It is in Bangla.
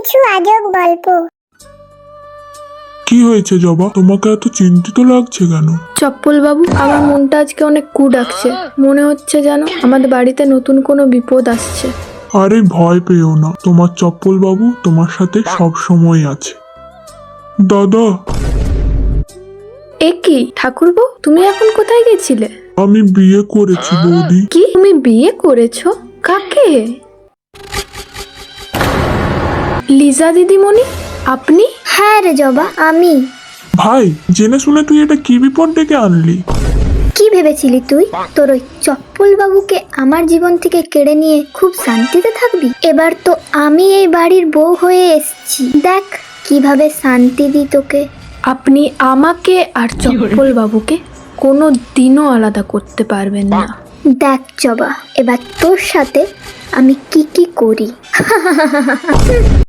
কিছু আজব গল্প। কি হয়েছে জবা, তোমাকে এত চিন্তিত লাগছে কেন? চপ্পল বাবু, আমার মনটা আজকে অনেক কু ডাকছে। মনে হচ্ছে যেন আমাদের বাড়িতে নতুন কোনো বিপদ আসছে। আরে ভয় পেও না, তোমার চপ্পল বাবু তোমার সাথে সব সময় আছে। দাদা, এ কি ঠাকুরপো, তুমি এখন কোথায় গেছিলে? আমি বিয়ে করেছি বৌদি। কি, তুমি বিয়ে করেছো? কাকে? লিজা দিদিমণি, আপনি? হ্যাঁ রে জবা, আমি। ভাই, জেনে শুনে তুই এটা কি বিপদ ডেকে আনলি? কি ভেবেছিলি তুই তোর ওই চপ্পল বাবুকে আমার জীবন থেকে কেড়ে নিয়ে খুব শান্তিতে থাকবি? এবার তো আমি এই বাড়ির বউ হয়ে এসেছি, দেখ কিভাবে শান্তি দিই তোকে। আপনি আমাকে আর চপ্পল বাবুকে কোনো দিনও আলাদা করতে পারবেন না। দেখ জবা, এবার তোর সাথে আমি কি কি করি।